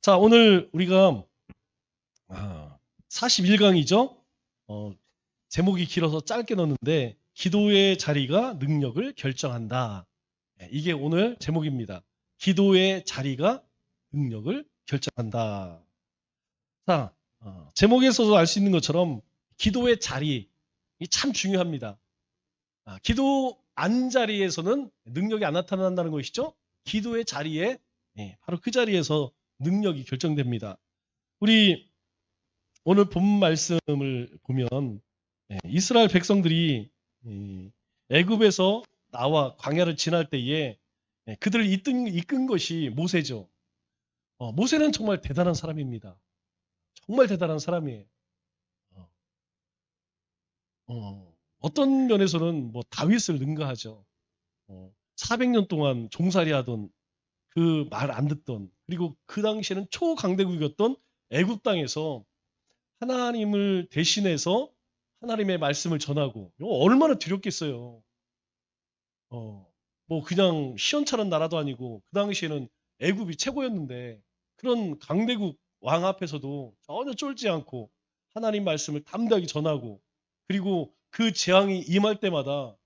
자, 오늘 우리가 41강이죠. 제목이 길어서 짧게 넣었는데 기도의 자리가 능력을 결정한다. 이게 오늘 제목입니다. 기도의 자리가 능력을 결정한다. 자, 제목에서도 알 수 있는 것처럼 기도의 자리 이 참 중요합니다. 기도 안 자리에서는 능력이 안 나타난다는 것이죠. 기도의 자리에 바로 그 자리에서 능력이 결정됩니다. 우리 오늘 본 말씀을 보면 이스라엘 백성들이 애굽에서 나와 광야를 지날 때에 그들을 이끈 것이 모세죠. 모세는 정말 대단한 사람입니다. 정말 대단한 사람이에요. 어떤 면에서는 뭐 다윗을 능가하죠. 400년 동안 종살이하던 그 말 안 듣던, 그리고 그 당시에는 초강대국이었던 애굽 땅에서 하나님을 대신해서 하나님의 말씀을 전하고, 이거 얼마나 두렵겠어요. 뭐 그냥 시원찮은 나라도 아니고 그 당시에는 애굽이 최고였는데 그런 강대국 왕 앞에서도 전혀 쫄지 않고 하나님 말씀을 담대하게 전하고, 그리고 그 재앙이 임할 때마다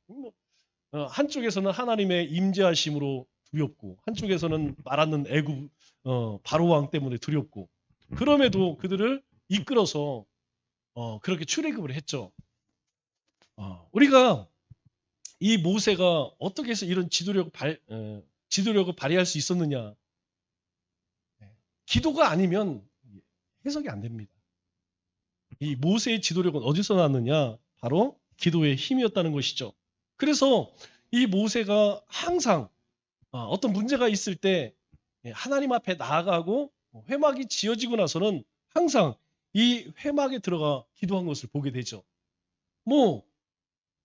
한쪽에서는 하나님의 임재하심으로 두렵고, 한쪽에서는 말하는 애굽 바로 왕 때문에 두렵고, 그럼에도 그들을 이끌어서 그렇게 출애굽을 했죠. 우리가 이 모세가 어떻게 해서 이런 지도력을 발휘할 수 있었느냐? 기도가 아니면 해석이 안 됩니다. 이 모세의 지도력은 어디서 났느냐? 바로 기도의 힘이었다는 것이죠. 그래서 이 모세가 항상 어떤 문제가 있을 때 하나님 앞에 나아가고 회막이 지어지고 나서는 항상 이 회막에 들어가 기도한 것을 보게 되죠. 뭐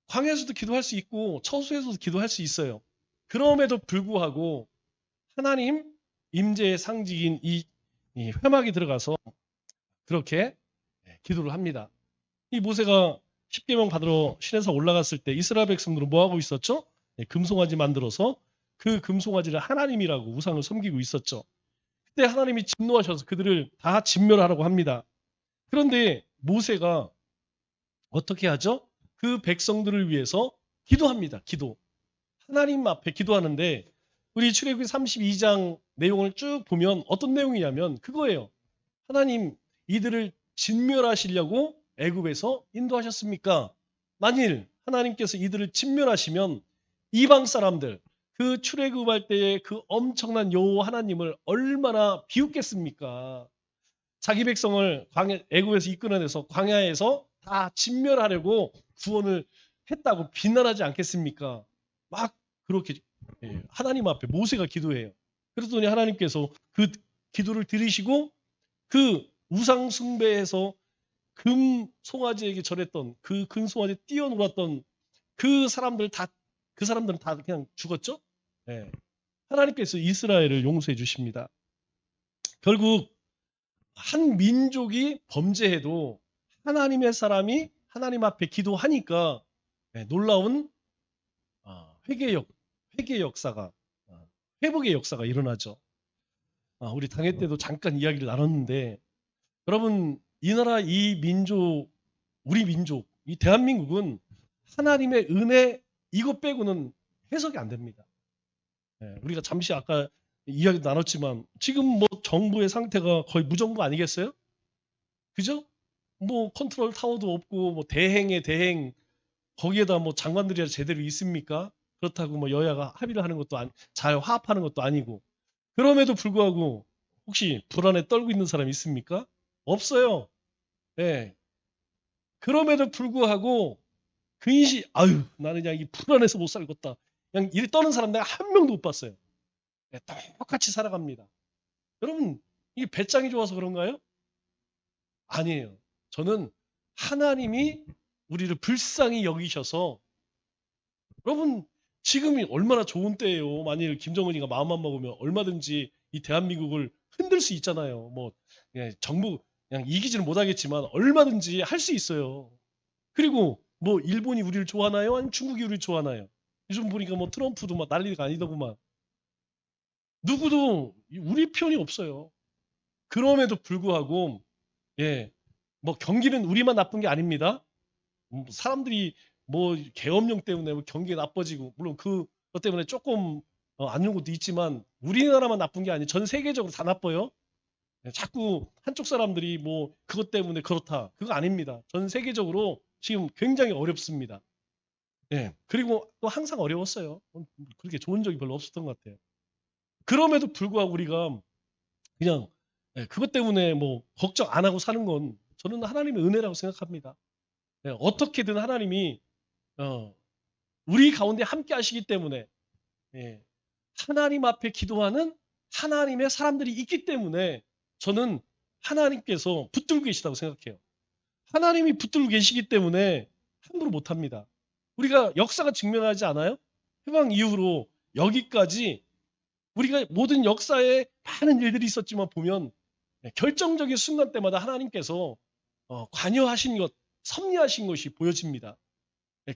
광야에서도 기도할 수 있고 처소에서도 기도할 수 있어요. 그럼에도 불구하고 하나님 임재의 상징인 이 회막에 들어가서 그렇게 기도를 합니다. 이 모세가 십계명 받으러 시내산 올라갔을 때 이스라엘 백성들은 뭐 하고 있었죠? 금송아지 만들어서 그 금송아지를 하나님이라고 우상을 섬기고 있었죠. 그때 하나님이 진노하셔서 그들을 다 진멸하라고 합니다. 그런데 모세가 어떻게 하죠? 그 백성들을 위해서 기도합니다. 기도. 하나님 앞에 기도하는데 우리 출애굽기 32장 내용을 쭉 보면 어떤 내용이냐면 그거예요. 하나님, 이들을 진멸하시려고 애굽에서 인도하셨습니까? 만일 하나님께서 이들을 진멸하시면 이방 사람들, 그 출애굽할 때의 그 엄청난 여호와 하나님을 얼마나 비웃겠습니까? 자기 백성을 애굽에서 이끌어내서 광야에서 다 진멸하려고 구원을 했다고 비난하지 않겠습니까? 막 그렇게 하나님 앞에 모세가 기도해요. 그랬더니 하나님께서 그 기도를 들으시고 그 우상 숭배에서 금 송아지에게 절했던 그 금 송아지 뛰어놀았던 그 사람들은 다 그냥 죽었죠. 하나님께서 이스라엘을 용서해 주십니다. 결국 한 민족이 범죄해도 하나님의 사람이 하나님 앞에 기도하니까 놀라운 회개의 역사가, 회복의 역사가 일어나죠. 우리 당회 때도 잠깐 이야기를 나눴는데, 여러분, 이 나라, 이 민족, 우리 민족, 이 대한민국은 하나님의 은혜 이것 빼고는 해석이 안 됩니다. 우리가 잠시 아까 이야기 나눴지만 지금 뭐 정부의 상태가 거의 무정부 아니겠어요? 그죠? 뭐 컨트롤 타워도 없고 뭐 대행의 대행, 거기에다 뭐 장관들이 제대로 있습니까? 그렇다고 뭐 여야가 합의를 하는 것도 잘 화합하는 것도 아니고, 그럼에도 불구하고 혹시 불안에 떨고 있는 사람 있습니까? 없어요. 예. 그럼에도 불구하고 근시 나는 그냥 이 불안해서 못 살겠다, 그냥 이리 떠는 사람 내가 한 명도 못 봤어요. 똑같이 살아갑니다. 여러분, 이게 배짱이 좋아서 그런가요? 아니에요. 저는 하나님이 우리를 불쌍히 여기셔서, 여러분, 지금이 얼마나 좋은 때예요. 만일 김정은이가 마음만 먹으면 얼마든지 이 대한민국을 흔들 수 있잖아요. 뭐 정부 그냥 이기지는 못하겠지만 얼마든지 할 수 있어요. 그리고 뭐 일본이 우리를 좋아하나요? 아니면 중국이 우리를 좋아하나요? 요즘 보니까 뭐 트럼프도 막 난리가 아니더구만. 누구도 우리 편이 없어요. 그럼에도 불구하고 예, 뭐 경기는 우리만 나쁜 게 아닙니다. 사람들이 뭐 계엄령 때문에 뭐 경기가 나빠지고 물론 그것 때문에 조금 안 좋은 것도 있지만 우리나라만 나쁜 게 아니에요. 전 세계적으로 다 나빠요. 예, 자꾸 한쪽 사람들이 뭐 그것 때문에 그렇다. 그거 아닙니다. 전 세계적으로 지금 굉장히 어렵습니다. 예. 그리고 또 항상 어려웠어요. 그렇게 좋은 적이 별로 없었던 것 같아요. 그럼에도 불구하고 우리가 그냥 예, 그것 때문에 뭐 걱정 안 하고 사는 건 저는 하나님의 은혜라고 생각합니다. 예, 어떻게든 하나님이 우리 가운데 함께 하시기 때문에 예, 하나님 앞에 기도하는 하나님의 사람들이 있기 때문에 저는 하나님께서 붙들고 계시다고 생각해요. 하나님이 붙들고 계시기 때문에 함부로 못합니다. 우리가 역사가 증명하지 않아요? 해방 이후로 여기까지 우리가 모든 역사에 많은 일들이 있었지만 보면 결정적인 순간 때마다 하나님께서 관여하신 것, 섭리하신 것이 보여집니다.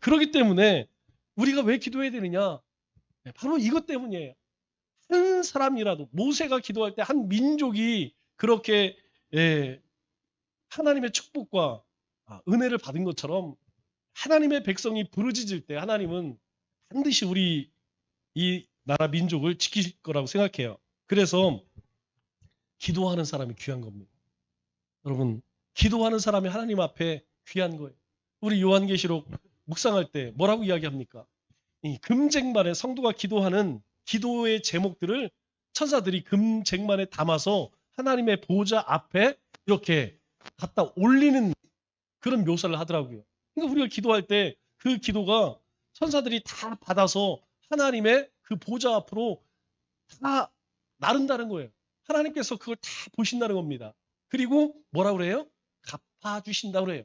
그렇기 때문에 우리가 왜 기도해야 되느냐? 바로 이것 때문이에요. 한 사람이라도 모세가 기도할 때 한 민족이 그렇게 하나님의 축복과 은혜를 받은 것처럼 하나님의 백성이 부르짖을 때 하나님은 반드시 우리 이 나라 민족을 지키실 거라고 생각해요. 그래서 기도하는 사람이 귀한 겁니다. 여러분, 기도하는 사람이 하나님 앞에 귀한 거예요. 우리 요한계시록 묵상할 때 뭐라고 이야기합니까? 이 금쟁반에 성도가 기도하는 기도의 제목들을 천사들이 금쟁반에 담아서 하나님의 보호자 앞에 이렇게 갖다 올리는 그런 묘사를 하더라고요. 그러니까 우리가 기도할 때 그 기도가 천사들이 다 받아서 하나님의 그 보좌 앞으로 다 나른다는 거예요. 하나님께서 그걸 다 보신다는 겁니다. 그리고 뭐라 그래요? 갚아주신다고 그래요.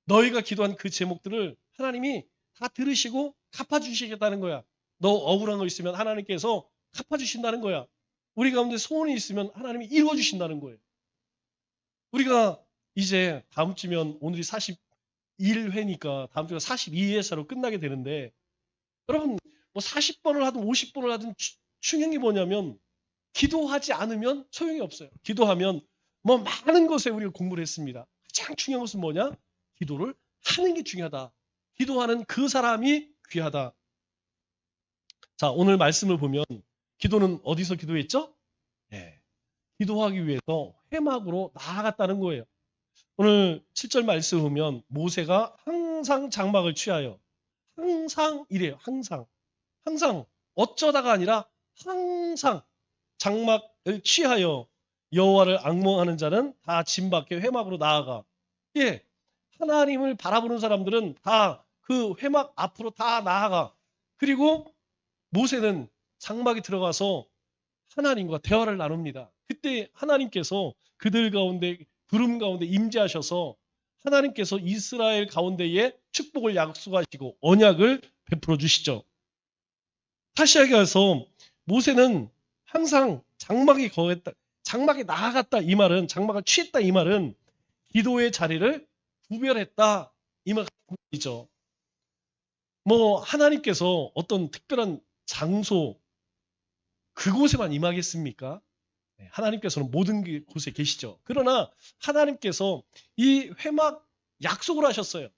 너희가 기도한 그 제목들을 하나님이 다 들으시고 갚아주시겠다는 거야. 너 억울한 거 있으면 하나님께서 갚아주신다는 거야. 우리 가운데 소원이 있으면 하나님이 이루어주신다는 거예요. 우리가 이제 다음 주면 오늘이 41회니까 다음 주가 42회차로 끝나게 되는데 여러분 뭐 40번을 하든 50번을 하든 중요한 게 뭐냐면 기도하지 않으면 소용이 없어요. 기도하면 뭐 많은 것에 우리가 공부를 했습니다. 가장 중요한 것은 뭐냐? 기도를 하는 게 중요하다. 기도하는 그 사람이 귀하다. 자, 오늘 말씀을 보면 기도는 어디서 기도했죠? 네. 기도하기 위해서 회막으로 나아갔다는 거예요. 오늘 7절 말씀 보면 모세가 항상 장막을 취하여 항상 이래요. 항상. 항상 어쩌다가 아니라 항상 장막을 취하여 여호와를 앙몽하는 자는 다 진 밖에 회막으로 나아가. 예. 하나님을 바라보는 사람들은 다 그 회막 앞으로 다 나아가. 그리고 모세는 장막에 들어가서 하나님과 대화를 나눕니다. 그때 하나님께서 그들 가운데 구름 가운데 임재하셔서 하나님께서 이스라엘 가운데에 축복을 약속하시고 언약을 베풀어 주시죠. 다시 얘기해서 모세는 항상 장막에 거했다, 장막에 나아갔다 이 말은 장막을 취했다 이 말은 기도의 자리를 구별했다 이 말이죠. 뭐 하나님께서 어떤 특별한 장소 그곳에만 임하겠습니까? 하나님께서는 모든 곳에 계시죠. 그러나 하나님께서 이 회막 약속을 하셨어요.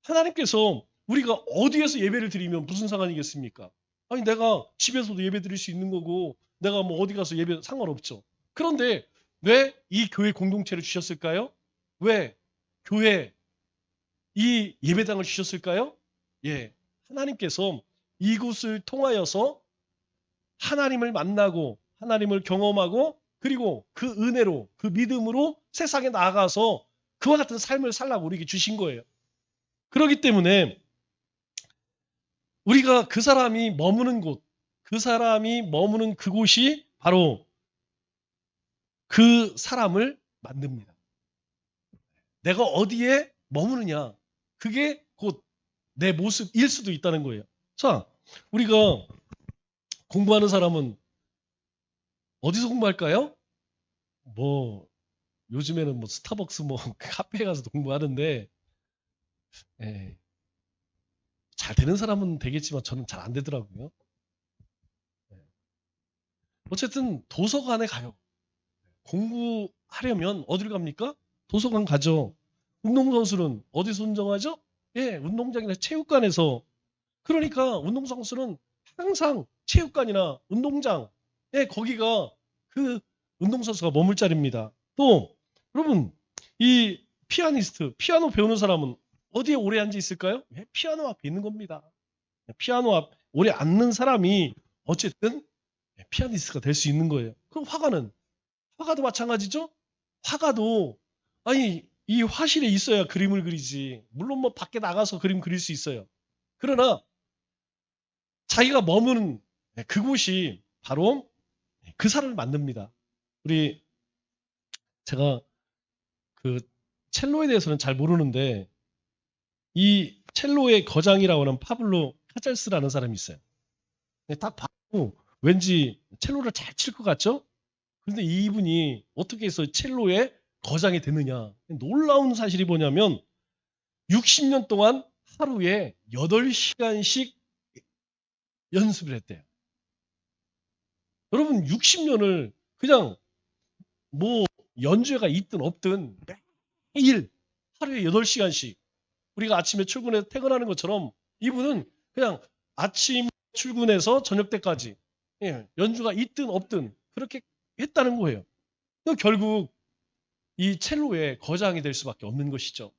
하나님께서 우리가 어디에서 예배를 드리면 무슨 상관이겠습니까? 아니 내가 집에서도 예배 드릴 수 있는 거고 내가 뭐 어디 가서 예배 상관없죠. 그런데 왜 이 교회 공동체를 주셨을까요? 왜 교회 이 예배당을 주셨을까요? 예, 하나님께서 이곳을 통하여서 하나님을 만나고 하나님을 경험하고 그리고 그 은혜로 그 믿음으로 세상에 나아가서 그와 같은 삶을 살라고 우리에게 주신 거예요. 그렇기 때문에 우리가 그 사람이 머무는 곳, 그 사람이 머무는 그곳이 바로 그 사람을 만듭니다. 내가 어디에 머무느냐, 그게 곧 내 모습일 수도 있다는 거예요. 자, 우리가 공부하는 사람은 어디서 공부할까요? 뭐 요즘에는 뭐 스타벅스 뭐 카페에 가서도 공부하는데 예, 잘 되는 사람은 되겠지만 저는 잘 안 되더라고요. 예. 어쨌든 도서관에 가요. 공부하려면 어디를 갑니까? 도서관 가죠. 운동선수는 어디서 운동하죠? 예, 운동장이나 체육관에서. 그러니까 운동선수는 항상 체육관이나 운동장, 예, 거기가 그 운동선수가 머물 자리입니다. 또 여러분, 이 피아니스트, 피아노 배우는 사람은 어디에 오래 앉아 있을까요? 예, 피아노 앞에 있는 겁니다. 피아노 앞 오래 앉는 사람이 어쨌든 피아니스트가 될 수 있는 거예요. 그럼 화가도 마찬가지죠? 화가도 아니 이 화실에 있어야 그림을 그리지. 물론 뭐 밖에 나가서 그림 그릴 수 있어요. 그러나 자기가 머무는 그곳이 바로 그 사람을 만듭니다. 우리 제가 그 첼로에 대해서는 잘 모르는데 이 첼로의 거장이라고 하는 파블로 카잘스라는 사람이 있어요. 딱 봐도 왠지 첼로를 잘 칠 것 같죠? 그런데 이분이 어떻게 해서 첼로의 거장이 됐느냐. 놀라운 사실이 뭐냐면 60년 동안 하루에 8시간씩 연습을 했대요. 여러분 60년을 그냥 뭐 연주회가 있든 없든 매일 하루에 8시간씩 우리가 아침에 출근해서 퇴근하는 것처럼 이분은 그냥 아침 출근해서 저녁 때까지 연주가 있든 없든 그렇게 했다는 거예요. 결국 이 첼로의 거장이 될 수밖에 없는 것이죠.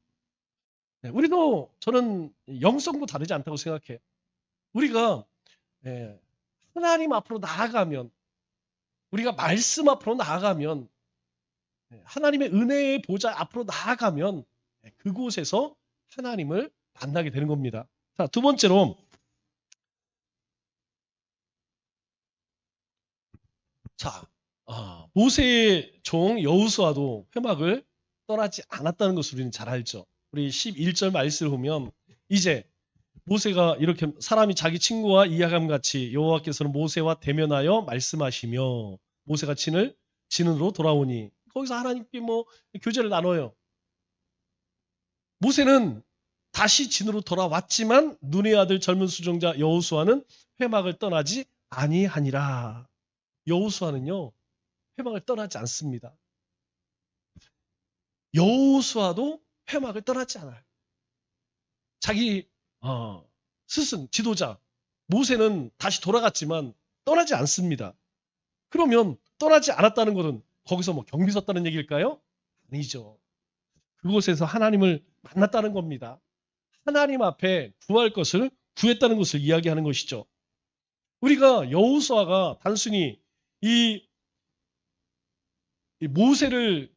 우리도 저는 영성도 다르지 않다고 생각해요. 우리가 하나님 앞으로 나아가면 우리가 말씀 앞으로 나아가면 하나님의 은혜의 보좌 앞으로 나아가면 그곳에서 하나님을 만나게 되는 겁니다. 자, 두 번째로 자, 모세의 종 여호수아도 회막을 떠나지 않았다는 것을 우리는 잘 알죠. 우리 11절 말씀을 보면 이제 모세가 이렇게 사람이 자기 친구와 이야기함 같이 여호와께서는 모세와 대면하여 말씀하시며 모세가 진으로 돌아오니 거기서 하나님께 뭐 교제를 나눠요. 모세는 다시 진으로 돌아왔지만 눈의 아들 젊은 수종자 여호수아는 회막을 떠나지 아니하니라. 여호수아는요 회막을 떠나지 않습니다. 여호수아도 회막을 떠나지 않아요. 자기 스승 지도자 모세는 다시 돌아갔지만 떠나지 않습니다. 그러면 떠나지 않았다는 것은 거기서 뭐 경비 섰다는 얘기일까요? 아니죠. 그곳에서 하나님을 만났다는 겁니다. 하나님 앞에 구할 것을 구했다는 것을 이야기하는 것이죠. 우리가 여호수아가 단순히 이 모세를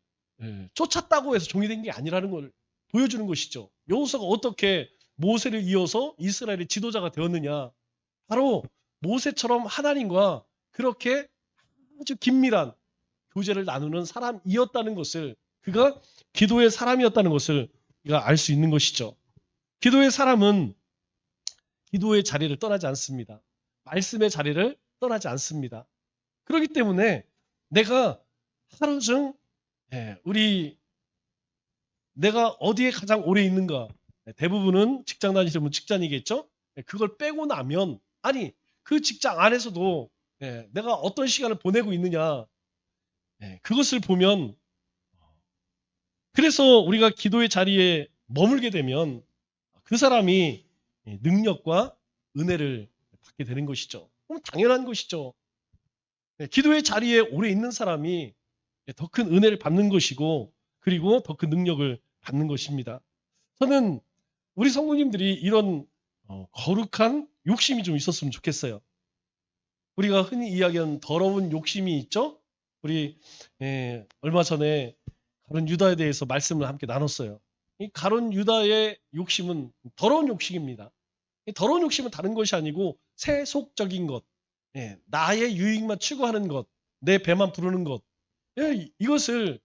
쫓았다고 해서 종이 된 게 아니라는 걸 보여주는 것이죠. 여호수아가 어떻게 모세를 이어서 이스라엘의 지도자가 되었느냐. 바로 모세처럼 하나님과 그렇게 아주 긴밀한 교제를 나누는 사람이었다는 것을 그가 기도의 사람이었다는 것을 우리가 알 수 있는 것이죠. 기도의 사람은 기도의 자리를 떠나지 않습니다. 말씀의 자리를 떠나지 않습니다. 그렇기 때문에 내가 하루 중 내가 어디에 가장 오래 있는가 대부분은 직장 다니시는 직장이겠죠. 그걸 빼고 나면 아니 그 직장 안에서도 내가 어떤 시간을 보내고 있느냐 그것을 보면 그래서 우리가 기도의 자리에 머물게 되면 그 사람이 능력과 은혜를 받게 되는 것이죠. 그럼 당연한 것이죠. 기도의 자리에 오래 있는 사람이 더 큰 은혜를 받는 것이고 그리고 더 큰 능력을 받는 것입니다. 저는 우리 성도님들이 이런 거룩한 욕심이 좀 있었으면 좋겠어요. 우리가 흔히 이야기하는 더러운 욕심이 있죠. 우리 얼마 전에 가룟 유다에 대해서 말씀을 함께 나눴어요. 이 가룟 유다의 욕심은 더러운 욕심입니다. 이 더러운 욕심은 다른 것이 아니고 세속적인 것, 나의 유익만 추구하는 것, 내 배만 부르는 것, 이것을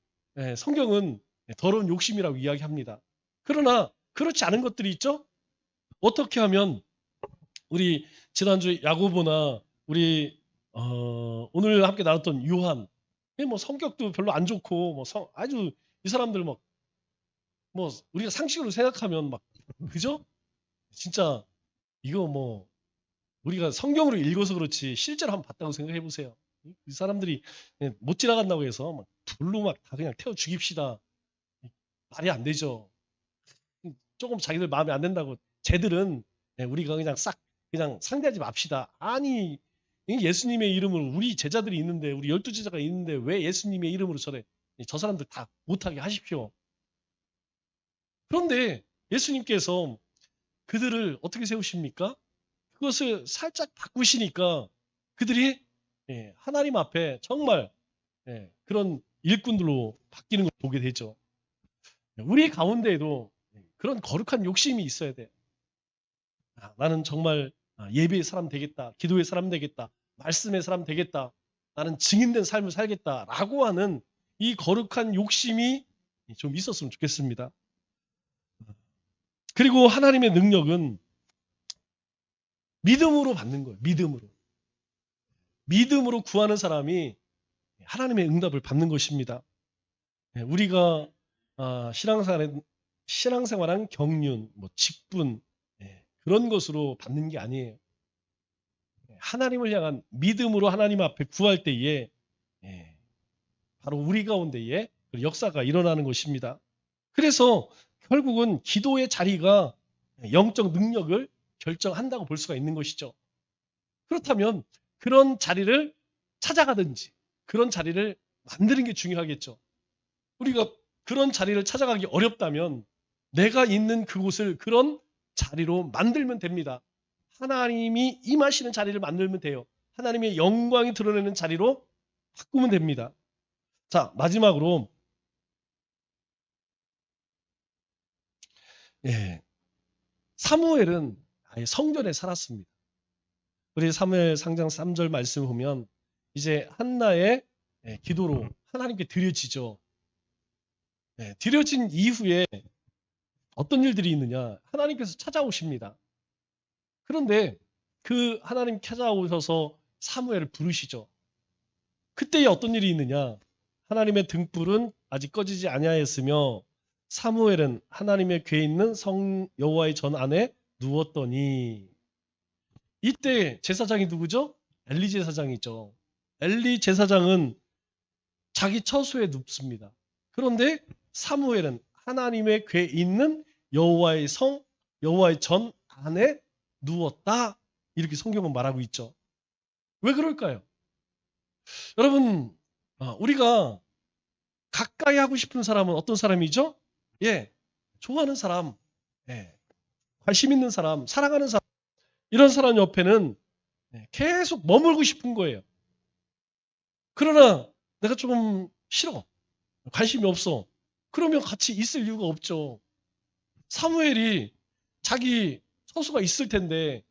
성경은 더러운 욕심이라고 이야기합니다. 그러나 그렇지 않은 것들이 있죠. 어떻게 하면 우리 지난주 야고보나 우리 오늘 함께 나눴던 요한, 뭐 성격도 별로 안 좋고 뭐 아주 이 사람들 뭐 우리가 상식으로 생각하면 막 그죠? 진짜 이거 뭐 우리가 성경으로 읽어서 그렇지 실제로 한번 봤다고 생각해 보세요. 이 사람들이 못 지나간다고 해서 막 불로 막 다 그냥 태워 죽입시다. 말이 안 되죠. 조금 자기들 마음에 안 든다고 쟤들은 우리가 그냥 싹 그냥 상대하지 맙시다. 아니 예수님의 이름으로 우리 제자들이 있는데 우리 12제자가 있는데 왜 예수님의 이름으로 저래? 저 사람들 다 못하게 하십시오. 그런데 예수님께서 그들을 어떻게 세우십니까? 그것을 살짝 바꾸시니까 그들이 하나님 앞에 정말 그런 일꾼들로 바뀌는 걸 보게 되죠. 우리 가운데에도 그런 거룩한 욕심이 있어야 돼. 나는 정말 예배의 사람 되겠다. 기도의 사람 되겠다. 말씀의 사람 되겠다. 나는 증인된 삶을 살겠다라고 하는 이 거룩한 욕심이 좀 있었으면 좋겠습니다. 그리고 하나님의 능력은 믿음으로 받는 거예요. 믿음으로. 믿음으로 구하는 사람이 하나님의 응답을 받는 것입니다. 우리가 신앙생활한 경륜, 직분 그런 것으로 받는 게 아니에요. 하나님을 향한 믿음으로 하나님 앞에 구할 때에 바로 우리 가운데에 역사가 일어나는 것입니다. 그래서 결국은 기도의 자리가 영적 능력을 결정한다고 볼 수가 있는 것이죠. 그렇다면 그런 자리를 찾아가든지 그런 자리를 만드는 게 중요하겠죠. 우리가 그런 자리를 찾아가기 어렵다면 내가 있는 그곳을 그런 자리로 만들면 됩니다. 하나님이 임하시는 자리를 만들면 돼요. 하나님의 영광이 드러내는 자리로 바꾸면 됩니다. 자, 마지막으로 사무엘은 아예 성전에 살았습니다. 우리 사무엘 상장 3절 말씀 보면 이제 한나의 기도로 하나님께 드려지죠. 드려진 이후에 어떤 일들이 있느냐? 하나님께서 찾아오십니다. 그런데 그 하나님 찾아오셔서 사무엘을 부르시죠. 그때에 어떤 일이 있느냐? 하나님의 등불은 아직 꺼지지 아니하였으며 사무엘은 하나님의 궤에 있는 성 여호와의 전 안에 누웠더니 이때 제사장이 누구죠? 엘리 제사장이죠. 엘리 제사장은 자기 처소에 눕습니다. 그런데 사무엘은 하나님의 궤에 있는 여호와의 성, 여호와의 전 안에 누웠다. 이렇게 성경은 말하고 있죠. 왜 그럴까요? 여러분, 우리가 가까이 하고 싶은 사람은 어떤 사람이죠? 좋아하는 사람, 관심 있는 사람, 사랑하는 사람, 이런 사람 옆에는 계속 머물고 싶은 거예요. 그러나 내가 좀 싫어. 관심이 없어. 그러면 같이 있을 이유가 없죠. 사무엘이 자기 처소가 있을 텐데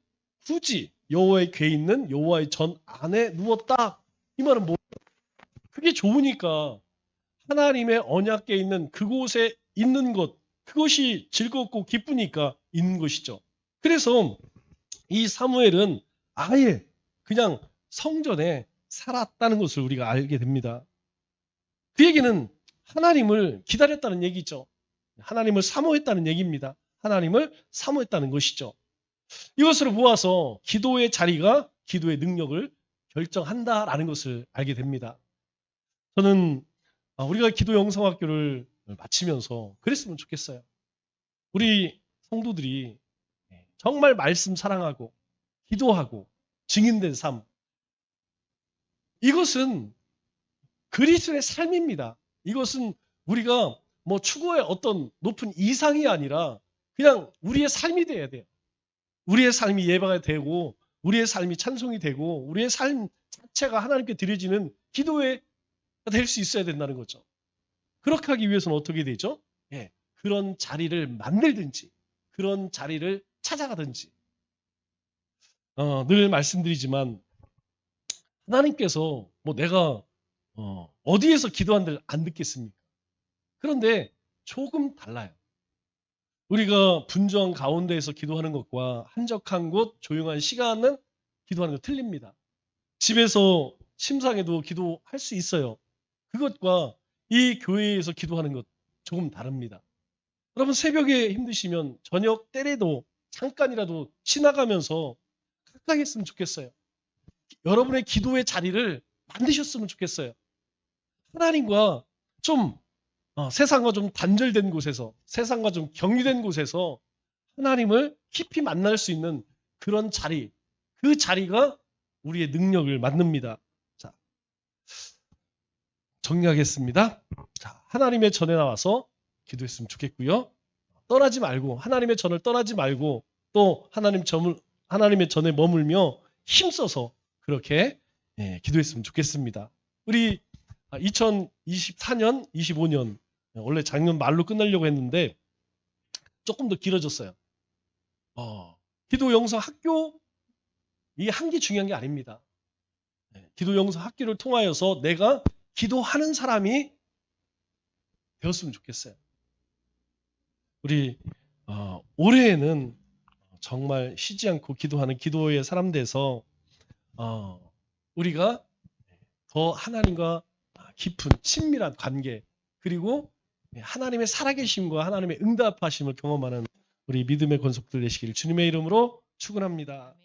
굳이 여호와의 궤에 있는 여호와의 전 안에 누웠다. 이 말은 뭐? 그게 좋으니까 하나님의 언약궤에 있는 그곳에 있는 것, 그것이 즐겁고 기쁘니까 있는 것이죠. 그래서 이 사무엘은 아예 그냥 성전에 살았다는 것을 우리가 알게 됩니다. 그 얘기는 하나님을 기다렸다는 얘기죠. 하나님을 사모했다는 얘기입니다. 하나님을 사모했다는 것이죠. 이것을 모아서 기도의 자리가 기도의 능력을 결정한다라는 것을 알게 됩니다. 저는 우리가 기도 영성학교를 마치면서 그랬으면 좋겠어요. 우리 성도들이 정말 말씀 사랑하고 기도하고 증인된 삶, 이것은 그리스도의 삶입니다. 이것은 우리가 추구의 어떤 높은 이상이 아니라 그냥 우리의 삶이 돼야 돼요. 우리의 삶이 예배가 되고 우리의 삶이 찬송이 되고 우리의 삶 자체가 하나님께 드려지는 기도가 될 수 있어야 된다는 거죠. 그렇게 하기 위해서는 어떻게 되죠? 그런 자리를 만들든지 그런 자리를 찾아가든지. 늘 말씀드리지만 하나님께서 내가 어디에서 기도한들 안 듣겠습니까? 그런데 조금 달라요. 우리가 분주한 가운데에서 기도하는 것과 한적한 곳, 조용한 시간은 기도하는 것 틀립니다. 집에서 침상에도 기도할 수 있어요. 그것과 이 교회에서 기도하는 것 조금 다릅니다. 여러분 새벽에 힘드시면 저녁 때라도 잠깐이라도 지나가면서 가까이 했으면 좋겠어요. 여러분의 기도의 자리를 만드셨으면 좋겠어요. 하나님과 좀 세상과 좀 단절된 곳에서, 세상과 좀 격리된 곳에서 하나님을 깊이 만날 수 있는 그런 자리, 그 자리가 우리의 능력을 만듭니다. 자, 정리하겠습니다. 자, 하나님의 전에 나와서 기도했으면 좋겠고요. 떠나지 말고, 하나님의 전을 떠나지 말고, 또 하나님의 전에 머물며 힘써서 그렇게 기도했으면 좋겠습니다. 우리 2024년, 25년, 원래 작년 말로 끝내려고 했는데 조금 더 길어졌어요. 기도 영성 학교, 이 한 게 중요한 게 아닙니다. 기도 영성 학교를 통하여서 내가 기도하는 사람이 되었으면 좋겠어요. 우리 올해에는 정말 쉬지 않고 기도하는 기도의 사람 돼서 우리가 더 하나님과 깊은 친밀한 관계, 그리고 하나님의 살아계심과 하나님의 응답하심을 경험하는 우리 믿음의 권속들 되시기를 주님의 이름으로 축원합니다.